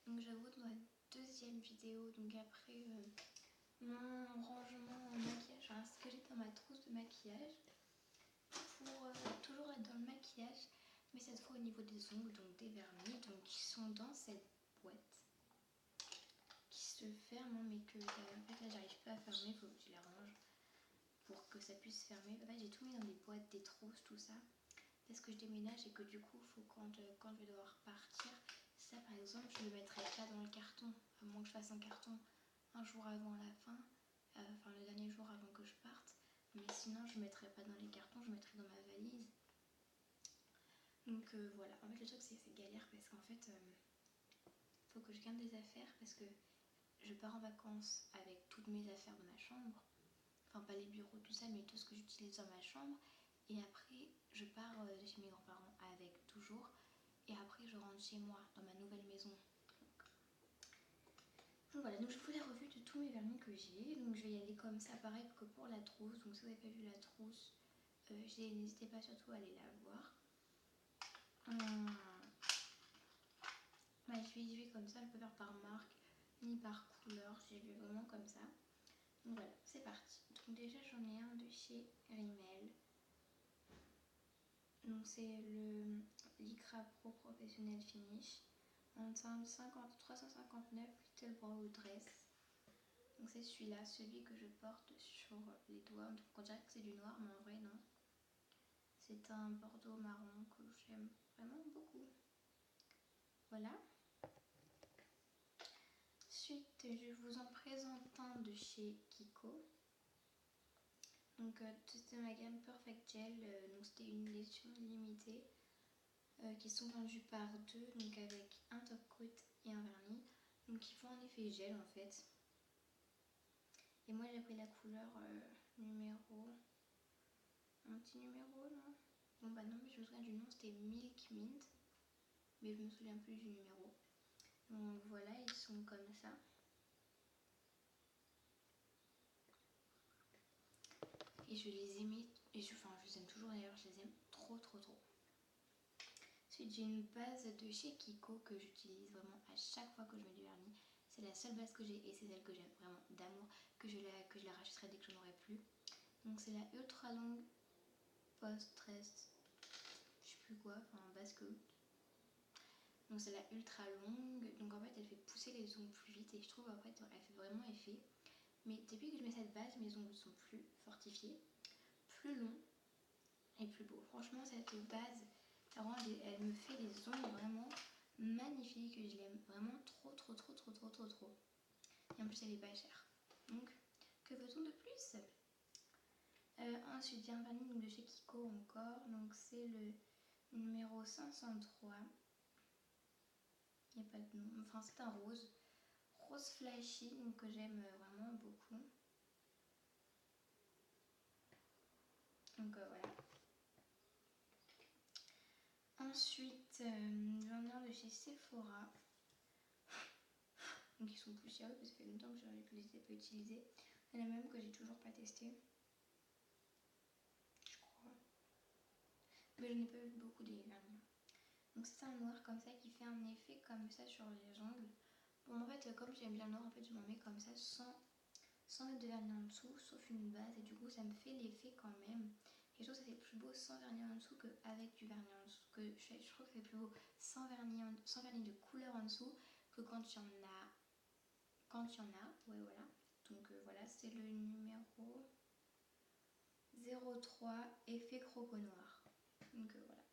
Donc j'avoue dans la deuxième vidéo, donc après mon rangement en maquillage, enfin ce que j'ai dans ma trousse de maquillage pour toujours être dans le maquillage, mais cette fois au niveau des ongles, donc des vernis, donc qui sont dans cette boîte qui se ferme, mais que en fait là j'arrive pas à fermer, il faut que je les range pour que ça puisse fermer. En fait j'ai tout mis dans des boîtes, des trousses, tout ça, parce que je déménage et que du coup faut quand je vais devoir partir, ça par exemple je le mettrai pas dans le carton, à moins que je fasse un carton un jour avant la fin, enfin le dernier jour avant que je parte, mais sinon je ne mettrai pas dans les cartons, je mettrai dans ma valise. Donc voilà, en fait le truc c'est galère parce qu'en fait faut que je garde des affaires parce que je pars en vacances avec toutes mes affaires de ma chambre, enfin pas les bureaux tout ça mais tout ce que j'utilise dans ma chambre, et après je pars chez mes grands-parents avec toujours, et après je rentre chez moi dans ma nouvelle maison. Donc voilà, donc je vous fais la revue de tous mes vernis que j'ai, donc je vais y aller comme ça, pareil que pour la trousse. Donc si vous n'avez pas vu la trousse, n'hésitez pas surtout à aller la voir. Bah, je vais comme ça, je peux faire par marque ni par couleur, je vais vraiment comme ça. Donc voilà, c'est parti. Donc déjà j'en ai un de chez Rimmel. Donc c'est le Lycra Pro Professionnel Finish en teinte 359 Little Brow Dress. Donc c'est celui-là, celui que je porte sur les doigts. Donc on dirait que c'est du noir, mais en vrai non. C'est un bordeaux marron que j'aime vraiment beaucoup. Voilà. Ensuite, je vous en présente un de chez Kiko. Donc c'était ma gamme Perfect Gel. Donc c'était une édition limitée qui sont vendus par deux, donc avec un top coat et un vernis. Donc ils font en effet gel en fait. Et moi j'ai pris la couleur numéro... Un petit numéro non? Bon bah non, mais je me souviens du nom, c'était Milk Mint. Mais je me souviens plus du numéro. Donc voilà, ils sont comme ça. Et je les aimais, enfin je les aime toujours d'ailleurs, je les aime trop trop trop. Ensuite j'ai une base de chez Kiko que j'utilise vraiment à chaque fois que je mets du vernis. C'est la seule base que j'ai et c'est celle que j'aime vraiment d'amour, que je la rachèterai dès que je n'en aurai plus. Donc c'est la ultra longue post-tress, je sais plus quoi, enfin base coat. Donc c'est la ultra longue, donc en fait elle fait pousser les ongles plus vite et je trouve en fait elle fait vraiment effet. Mais depuis que je mets cette base, mes ongles sont plus fortifiés, plus longs et plus beaux. Franchement cette base, elle me fait les ongles vraiment magnifiques et je l'aime vraiment trop trop trop trop trop trop trop. Et en plus elle est pas chère. Donc que veut-on de plus? Ensuite j'ai un vernis de chez Kiko encore, donc c'est le numéro 503. Il n'y a pas de nom, enfin c'est un rose flashy, donc que j'aime vraiment beaucoup. Donc voilà. Ensuite j'en ai un de chez Sephora. Donc ils sont plus sérieux parce que ça fait longtemps que je ne les ai pas utilisés. Il y en a même que j'ai toujours pas testé, je crois. Mais je n'ai pas eu beaucoup des vernis. Donc c'est un noir comme ça qui fait un effet comme ça sur les ongles. Bon en fait comme j'aime bien le noir, en fait je m'en mets comme ça sans mettre de vernis en dessous, sauf une base, et du coup ça me fait l'effet quand même. Et je trouve que ça fait plus beau sans vernis en dessous qu'avec du vernis en dessous. Je trouve que ça fait plus beau sans vernis de couleur en dessous que quand il y en a. Ouais voilà. Donc voilà, c'est le numéro 03 effet croco noir. Donc voilà.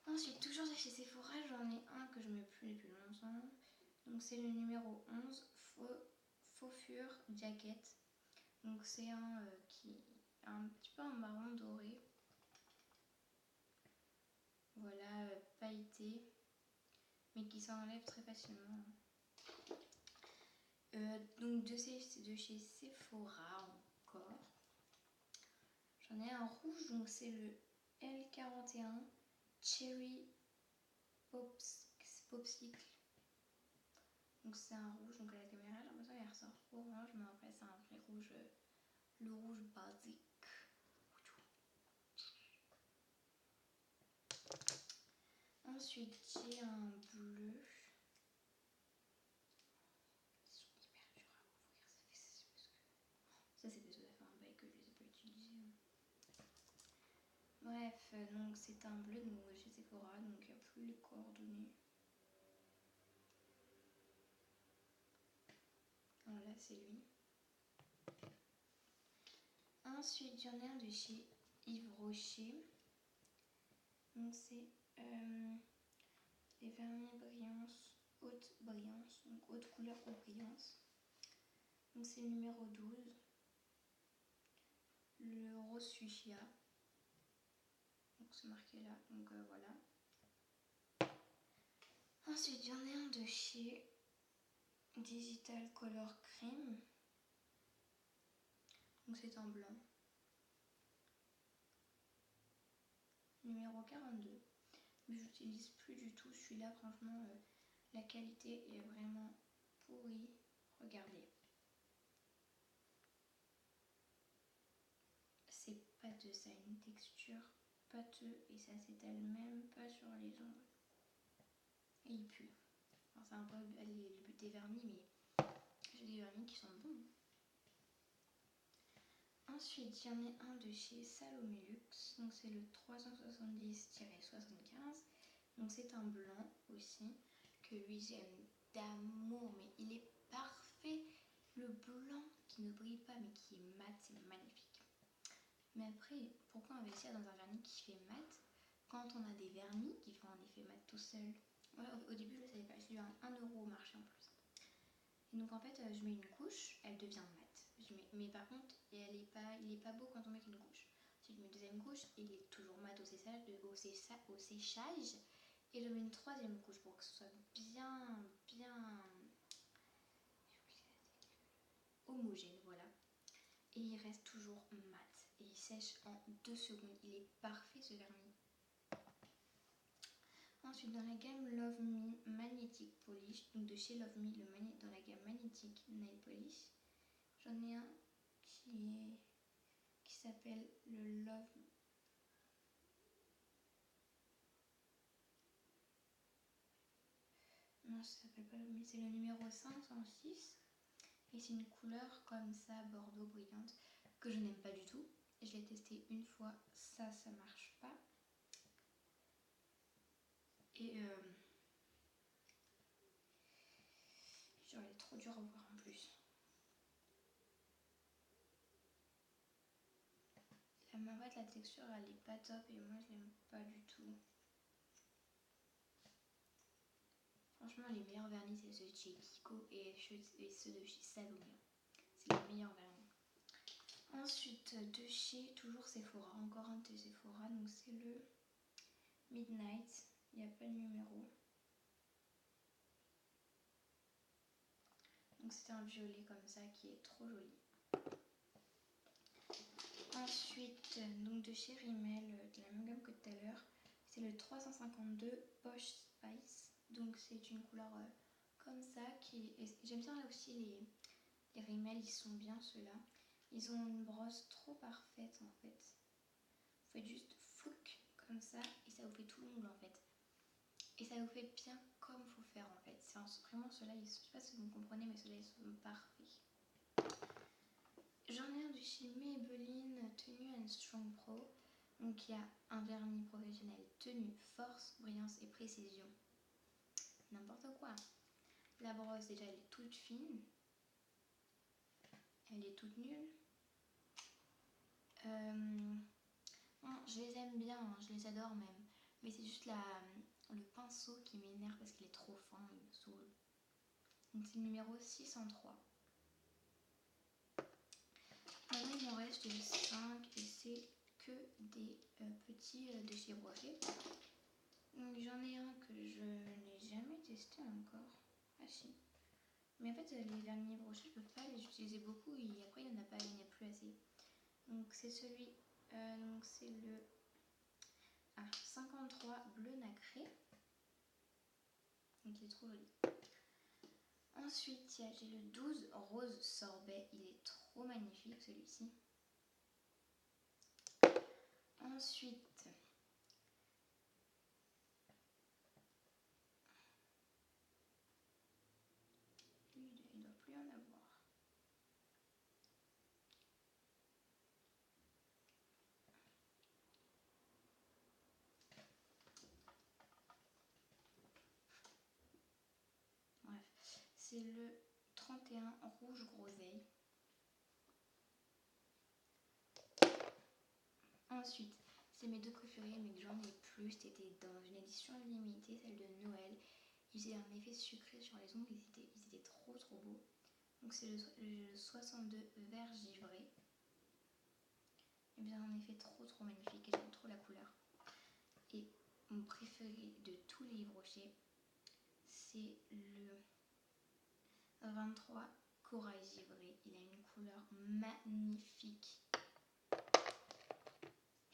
Ensuite, toujours chez Sephora, j'en ai un que je mets plus depuis longtemps. Donc c'est le numéro 11 Faux Fur Jacket. Donc c'est un qui a un petit peu un marron doré. Voilà, pailleté, mais qui s'enlève très facilement. Donc de chez Sephora encore. J'en ai un rouge, donc c'est le L41 Cherry Popsicle. Donc c'est un rouge, donc à la caméra j'ai l'impression qu'il ressort orange, mais en fait c'est un vrai rouge, le rouge basique. Ensuite j'ai un bleu, Bref, donc c'est un bleu de nouveau chez Sephora, donc il n'y a plus les coordonnées. Alors là c'est lui. Ensuite j'en ai un de chez Yves Rocher. Donc c'est les vernis brillance, haute brillance, donc haute couleur, haute brillance. Donc c'est le numéro 12. Le rose fuchsia. Donc c'est marqué là, donc voilà. Ensuite j'en ai un de chez Digital Color Cream. Donc c'est en blanc. Numéro 42. Mais j'utilise plus du tout celui-là, franchement la qualité est vraiment pourrie. Regardez. C'est pâteux, ça a une texture pâteux et ça s'étale même pas sur les ongles. Et il pue. Enfin, c'est un peu des vernis, mais j'ai des vernis qui sont bons. Ensuite, j'en ai un de chez Salomé Luxe. Donc c'est le 370-75. Donc c'est un blanc aussi, que lui j'aime d'amour, mais il est parfait. Le blanc qui ne brille pas mais qui est mat, c'est magnifique. Mais après, pourquoi investir dans un vernis qui fait mat quand on a des vernis qui font un effet mat tout seul? Ouais, au début je ne savais pas, j'ai eu 1 euro au marché en plus. Et donc en fait je mets une couche, elle devient mat. Mais par contre il est pas beau quand on met une couche. Si je mets une deuxième couche, il est toujours mat au séchage, et je mets une troisième couche pour que ce soit bien homogène, voilà. Et il reste toujours mat et il sèche en 2 secondes. Il est parfait ce vernis. Ensuite dans la gamme Love Me Magnetic Polish, donc de chez Love Me, dans la gamme Magnetic Nail Polish, j'en ai un qui s'appelle le Love Me. Non, ça s'appelle pas Love Me, c'est le numéro 506. Et c'est une couleur comme ça, bordeaux brillante, que je n'aime pas du tout. Je l'ai testé une fois, ça marche pas. Et genre il est trop dur à voir en plus. En fait la texture elle est pas top et moi je l'aime pas du tout. Franchement les meilleurs vernis c'est ceux de chez Kiko et ceux de chez Salomé. C'est les meilleurs vernis. Ensuite de chez toujours Sephora, encore un de Sephora, donc c'est le Midnight, il n'y a pas de numéro. Donc c'est un violet comme ça qui est trop joli. Ensuite, donc de chez Rimmel, de la même gamme que tout à l'heure, c'est le 352 Posh Spice. Donc c'est une couleur comme ça. J'aime bien là aussi les Rimmel, ils sont bien ceux-là. Ils ont une brosse trop parfaite en fait. Vous faites juste flouc comme ça et ça vous fait tout l'ongle en fait. Et ça vous fait bien comme il faut faire en fait. C'est vraiment ceux-là, je sais pas si vous me comprenez, mais ceux-là ils sont parfaits. J'en ai un de chez Maybelline Tenue and Strong Pro. Donc il y a un vernis professionnel tenue, force, brillance et précision. N'importe quoi. La brosse déjà elle est toute fine. Elle est toute nulle. Non, je les aime bien, hein, je les adore même. Mais c'est juste le pinceau qui m'énerve parce qu'il est trop fin, il me saoule. Donc c'est le numéro 603. Maintenant il m'en reste 5 et c'est que des petits de chez Rocher. Donc j'en ai un que je n'ai jamais testé encore. Ah si. Mais en fait les vernis brochés je peux pas les utiliser beaucoup et après il n'y en a pas, il n'y a plus assez. Donc c'est celui, donc c'est le 53 bleu nacré. Donc il est trop joli. Ensuite j'ai le 12 rose sorbet, il est trop magnifique celui-ci. Ensuite lui il ne doit plus en avoir. c'est le 31 rouge groseille. Ensuite, c'est mes deux préférés, mais que j'en ai plus. C'était dans une édition limitée, celle de Noël. Ils faisaient un effet sucré sur les ongles, ils étaient trop beaux. Donc c'est le 62 vert givré. Et bien un effet trop magnifique et j'aime trop la couleur. Et mon préféré de tous les Yves Rocher, c'est le 23 corail givré. Il a une couleur magnifique.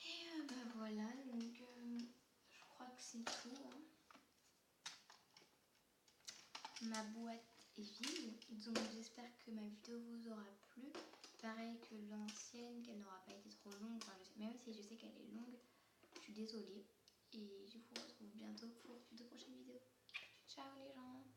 Et bah voilà, donc je crois que c'est tout. Hein. Ma boîte est vide, donc j'espère que ma vidéo vous aura plu. Pareil que l'ancienne, qu'elle n'aura pas été trop longue. Enfin, même si je sais qu'elle est longue, je suis désolée. Et je vous retrouve bientôt pour de prochaines vidéos. Ciao les gens!